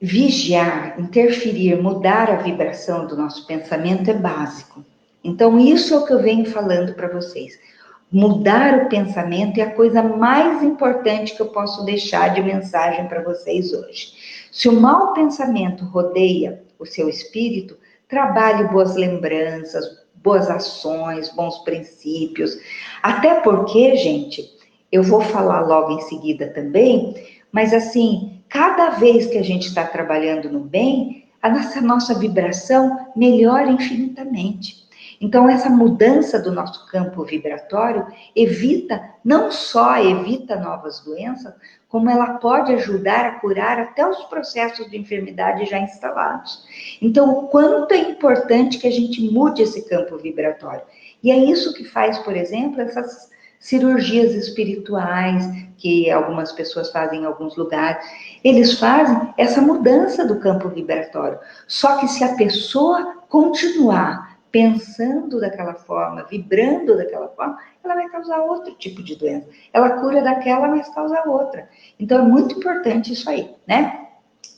S3: Vigiar, interferir, mudar a vibração do nosso pensamento é básico. Então, isso é o que eu venho falando para vocês. Mudar o pensamento é a coisa mais importante que eu posso deixar de mensagem para vocês hoje. Se o mau pensamento rodeia o seu espírito, trabalhe boas lembranças, boas ações, bons princípios. Até porque, gente, eu vou falar logo em seguida também, mas assim, cada vez que a gente está trabalhando no bem, a nossa vibração melhora infinitamente. Então, essa mudança do nosso campo vibratório não só evita novas doenças, como ela pode ajudar a curar até os processos de enfermidade já instalados. Então, o quanto é importante que a gente mude esse campo vibratório. E é isso que faz, por exemplo, essas cirurgias espirituais que algumas pessoas fazem em alguns lugares. Eles fazem essa mudança do campo vibratório. Só que se a pessoa continuar pensando daquela forma, vibrando daquela forma, ela vai causar outro tipo de doença. Ela cura daquela, mas causa outra. Então, é muito importante isso aí, né?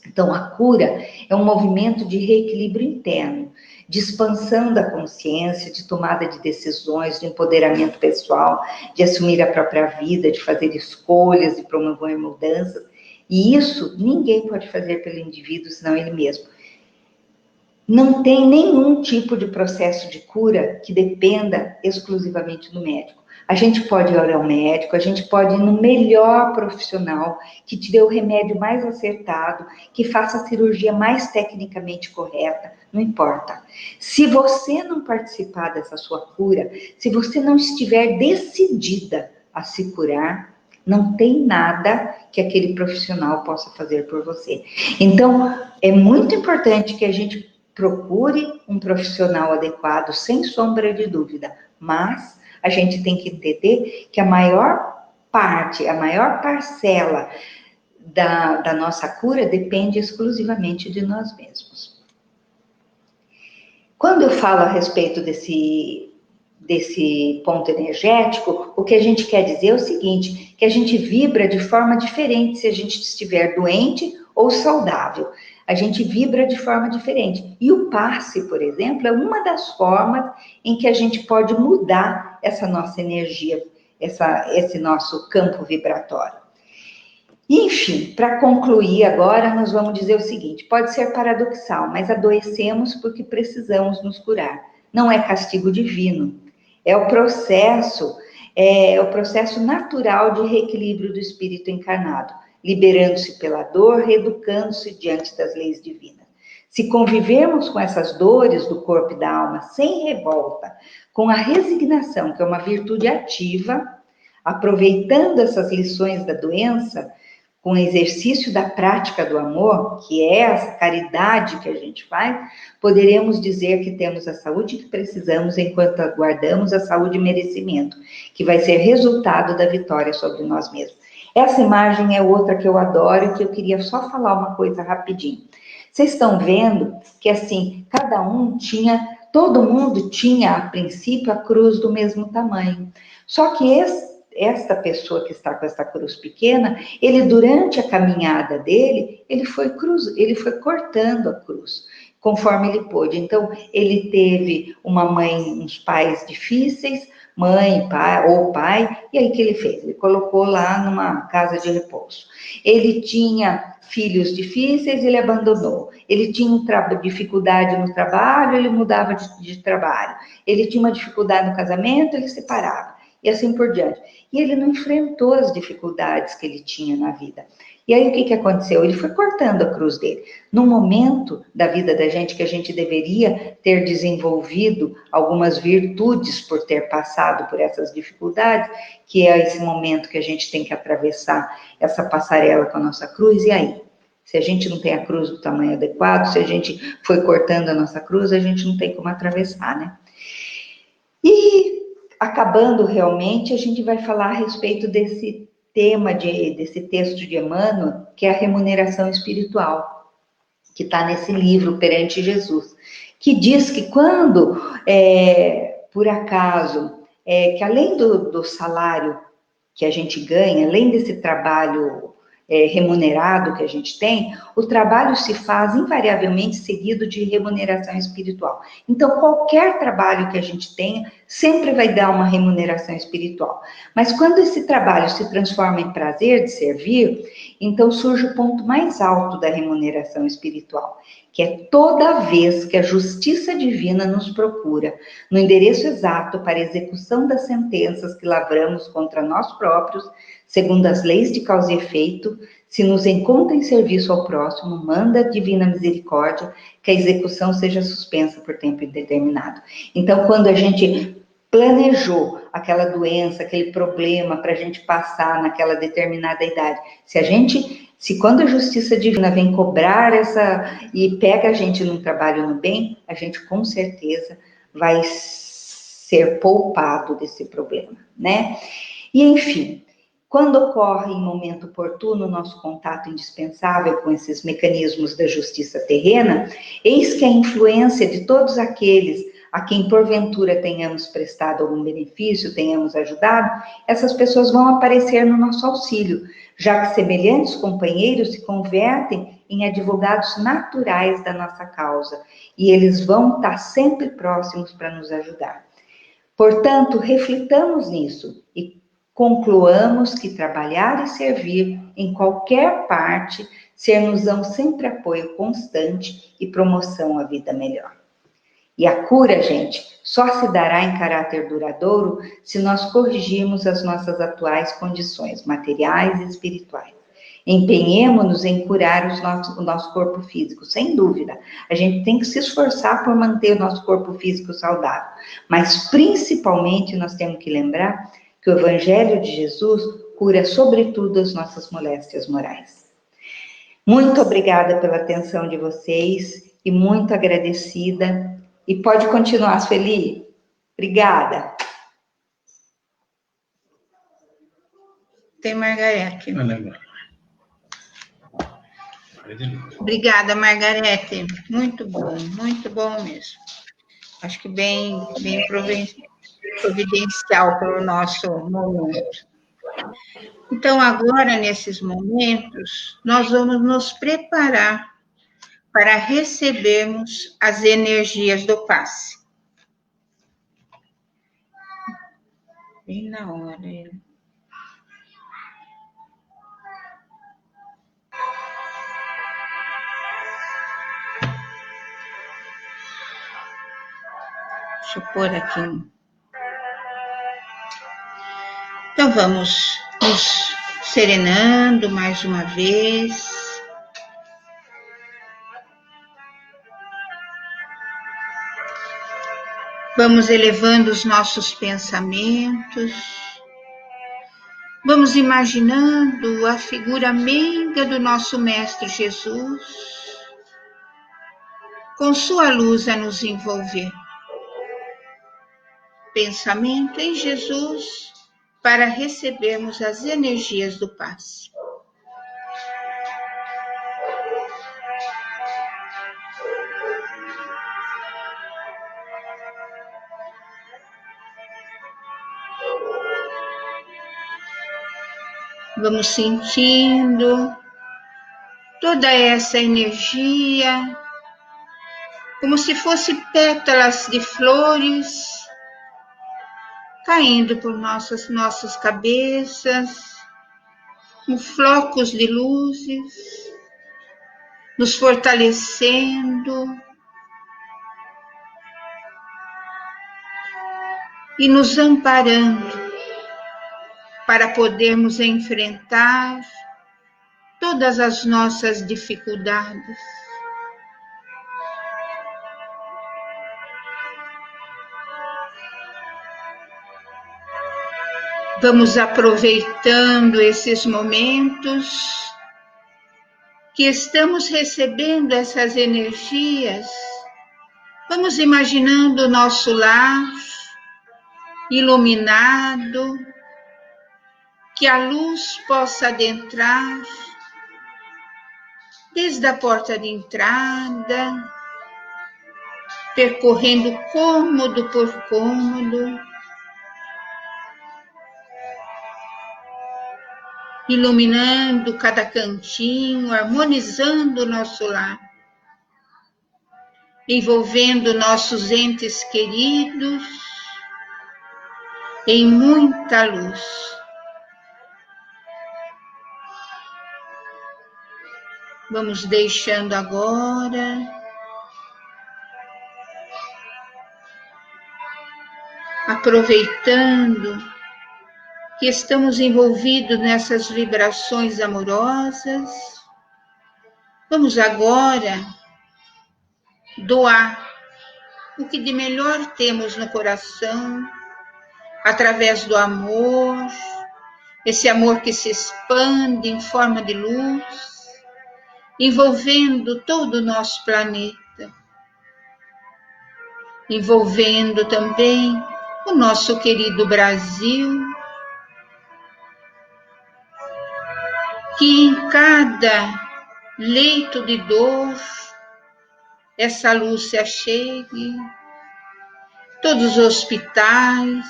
S3: Então, a cura é um movimento de reequilíbrio interno, de expansão da consciência, de tomada de decisões, de empoderamento pessoal, de assumir a própria vida, de fazer escolhas, de promover mudanças. E isso ninguém pode fazer pelo indivíduo, senão ele mesmo. Não tem nenhum tipo de processo de cura que dependa exclusivamente do médico. A gente pode ir ao médico, a gente pode ir no melhor profissional, que te dê o remédio mais acertado, que faça a cirurgia mais tecnicamente correta, não importa. Se você não participar dessa sua cura, se você não estiver decidida a se curar, não tem nada que aquele profissional possa fazer por você. Então, é muito importante que a gente procure um profissional adequado, sem sombra de dúvida, mas a gente tem que entender que a maior parte, a maior parcela da nossa cura depende exclusivamente de nós mesmos. Quando eu falo a respeito desse ponto energético, o que a gente quer dizer é o seguinte, que a gente vibra de forma diferente se a gente estiver doente ou saudável. A gente vibra de forma diferente. E o passe, por exemplo, é uma das formas em que a gente pode mudar essa nossa energia, esse nosso campo vibratório. Enfim, para concluir agora, nós vamos dizer o seguinte, pode ser paradoxal, mas adoecemos porque precisamos nos curar. Não é castigo divino, é o processo natural de reequilíbrio do espírito encarnado, liberando-se pela dor, reeducando-se diante das leis divinas. Se convivermos com essas dores do corpo e da alma sem revolta, com a resignação, que é uma virtude ativa, aproveitando essas lições da doença, com o exercício da prática do amor, que é essa caridade que a gente faz, poderemos dizer que temos a saúde que precisamos enquanto aguardamos a saúde e merecimento, que vai ser resultado da vitória sobre nós mesmos. Essa imagem é outra que eu adoro e que eu queria só falar uma coisa rapidinho. Vocês estão vendo que, assim, todo mundo tinha, a princípio, a cruz do mesmo tamanho. Só que esta pessoa que está com essa cruz pequena, ele, durante a caminhada dele, ele foi cortando a cruz, conforme ele pôde. Então, ele teve uns pais difíceis, mãe, pai, ou pai, e aí o que ele fez? Ele colocou lá numa casa de repouso. Ele tinha filhos difíceis, ele abandonou. Ele tinha dificuldade no trabalho, ele mudava de trabalho. Ele tinha uma dificuldade no casamento, ele separava. E assim por diante. E ele não enfrentou as dificuldades que ele tinha na vida. E aí, o que aconteceu? Ele foi cortando a cruz dele. No momento da vida da gente que a gente deveria ter desenvolvido algumas virtudes por ter passado por essas dificuldades, que é esse momento que a gente tem que atravessar essa passarela com a nossa cruz, e aí? Se a gente não tem a cruz do tamanho adequado, se a gente foi cortando a nossa cruz, a gente não tem como atravessar, né? E acabando realmente, a gente vai falar a respeito desse tema, desse texto de Emmanuel, que é a remuneração espiritual, que está nesse livro, Perante Jesus, que diz que quando, por acaso, que além do salário que a gente ganha, além desse trabalho remunerado que a gente tem, o trabalho se faz invariavelmente seguido de remuneração espiritual. Então, qualquer trabalho que a gente tenha, sempre vai dar uma remuneração espiritual. Mas quando esse trabalho se transforma em prazer de servir, então surge o ponto mais alto da remuneração espiritual, que é toda vez que a justiça divina nos procura, no endereço exato para a execução das sentenças que lavramos contra nós próprios, segundo as leis de causa e efeito, se nos encontra em serviço ao próximo, manda a divina misericórdia que a execução seja suspensa por tempo indeterminado. Então, quando a gente planejou aquela doença, aquele problema para a gente passar naquela determinada idade, se quando a justiça divina vem cobrar e pega a gente num trabalho no bem, a gente com certeza vai ser poupado desse problema, né? E enfim, quando ocorre em momento oportuno o nosso contato indispensável com esses mecanismos da justiça terrena, eis que a influência de todos aqueles a quem porventura tenhamos prestado algum benefício, tenhamos ajudado, essas pessoas vão aparecer no nosso auxílio, já que semelhantes companheiros se convertem em advogados naturais da nossa causa, e eles vão estar sempre próximos para nos ajudar. Portanto, reflitamos nisso e concluamos que trabalhar e servir em qualquer parte ser-nos-ão sempre apoio constante e promoção à vida melhor. E a cura, gente, só se dará em caráter duradouro se nós corrigirmos as nossas atuais condições materiais e espirituais. Empenhemos-nos em curar o nosso corpo físico, sem dúvida. A gente tem que se esforçar por manter o nosso corpo físico saudável. Mas, principalmente, nós temos que lembrar que o Evangelho de Jesus cura, sobretudo, as nossas moléstias morais. Muito obrigada pela atenção de vocês e muito agradecida. E pode continuar, Sueli. Obrigada.
S1: Tem Margarete. Obrigada, Margarete. Muito bom mesmo. Acho que bem providencial para o nosso momento. Então, agora, nesses momentos, nós vamos nos preparar para recebermos as energias do passe. Bem na hora. Deixa eu pôr aqui. Então, vamos nos serenando mais uma vez. Vamos elevando os nossos pensamentos. Vamos imaginando a figura meiga do nosso Mestre Jesus, com sua luz a nos envolver. Pensamento em Jesus para recebermos as energias do passe. Vamos sentindo toda essa energia, como se fosse pétalas de flores, caindo por nossas cabeças, como flocos de luzes, nos fortalecendo e nos amparando para podermos enfrentar todas as nossas dificuldades. Vamos aproveitando esses momentos que estamos recebendo essas energias. Vamos imaginando o nosso lar, iluminado, que a luz possa adentrar desde a porta de entrada, percorrendo cômodo por cômodo, iluminando cada cantinho, harmonizando o nosso lar, envolvendo nossos entes queridos em muita luz. Vamos deixando agora aproveitando que estamos envolvidos nessas vibrações amorosas, vamos agora doar o que de melhor temos no coração, através do amor, esse amor que se expande em forma de luz, envolvendo todo o nosso planeta, envolvendo também o nosso querido Brasil, que em cada leito de dor essa luz se achegue, todos os hospitais,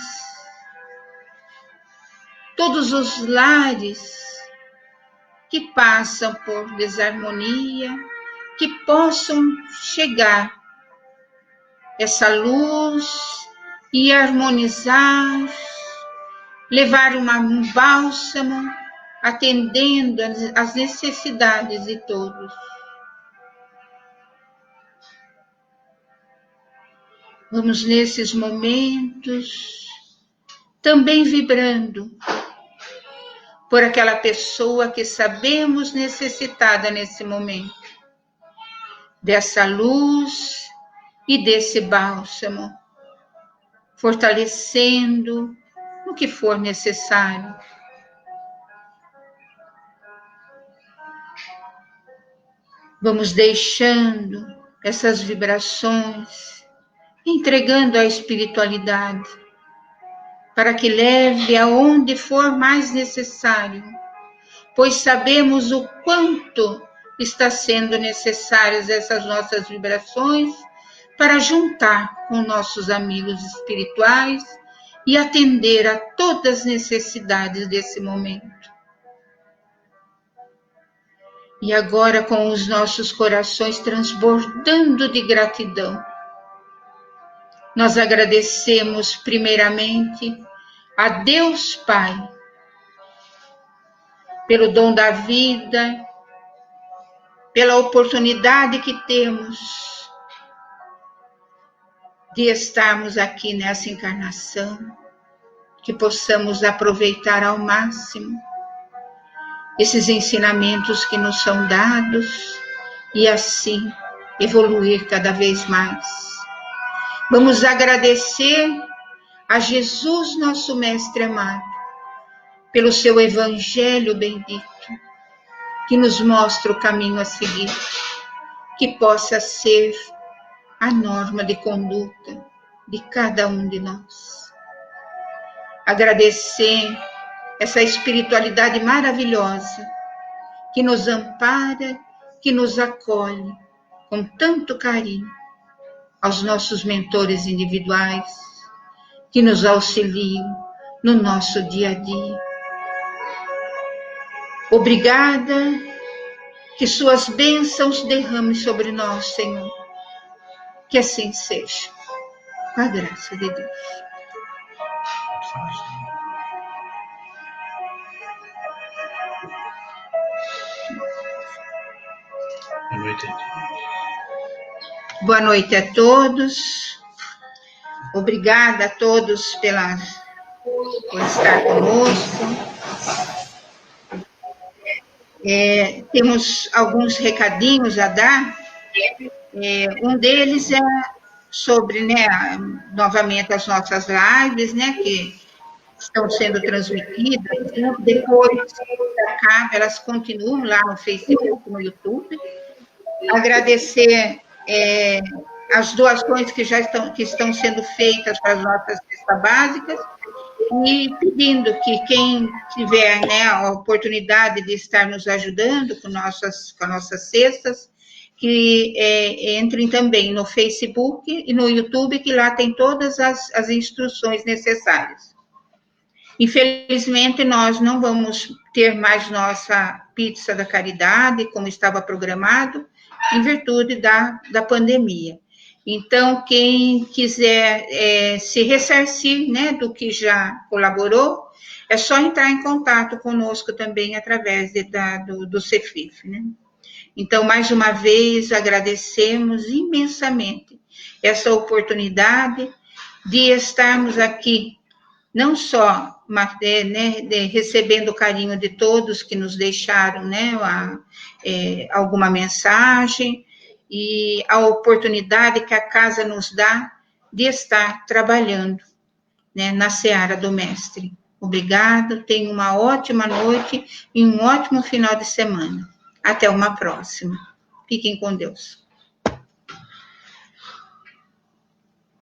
S1: todos os lares que passam por desarmonia, que possam chegar essa luz e harmonizar, levar um bálsamo, atendendo às necessidades de todos. Vamos nesses momentos também vibrando por aquela pessoa que sabemos necessitada nesse momento, dessa luz e desse bálsamo, fortalecendo o que for necessário. Vamos deixando essas vibrações, entregando à espiritualidade, para que leve aonde for mais necessário, pois sabemos o quanto está sendo necessárias essas nossas vibrações para juntar com nossos amigos espirituais e atender a todas as necessidades desse momento. E agora, com os nossos corações transbordando de gratidão, nós agradecemos primeiramente a Deus Pai, pelo dom da vida, pela oportunidade que temos de estarmos aqui nessa encarnação, que possamos aproveitar ao máximo esses ensinamentos que nos são dados e assim evoluir cada vez mais. Vamos agradecer a Jesus, nosso Mestre amado, pelo seu Evangelho bendito, que nos mostra o caminho a seguir, que possa ser a norma de conduta de cada um de nós. Agradecer essa espiritualidade maravilhosa, que nos ampara, que nos acolhe com tanto carinho, aos nossos mentores individuais, que nos auxiliam no nosso dia a dia. Obrigada, que suas bênçãos derramem sobre nós, Senhor. Que assim seja, com a graça de Deus.
S2: Boa noite.
S1: Boa noite a todos. Obrigada a todos por estar conosco. Temos alguns recadinhos a dar. Um deles é sobre, novamente as nossas lives, que estão sendo transmitidas. Depois que acaba, elas continuam lá no Facebook, no YouTube. Agradecer as doações que estão sendo feitas para as nossas cestas básicas, e pedindo que quem tiver, né, a oportunidade de estar nos ajudando com nossas cestas, que entrem também no Facebook e no YouTube, que lá tem todas as instruções necessárias. Infelizmente, nós não vamos ter mais nossa pizza da caridade, como estava programado, em virtude da pandemia. Então, quem quiser se ressarcir, né, do que já colaborou, é só entrar em contato conosco também através do CEFIF, né? Então, mais uma vez, agradecemos imensamente essa oportunidade de estarmos aqui, não só recebendo o carinho de todos que nos deixaram, né, alguma mensagem, e a oportunidade que a casa nos dá de estar trabalhando, né, na seara do Mestre. Obrigado, tenha uma ótima noite e um ótimo final de semana. Até uma próxima. Fiquem com Deus.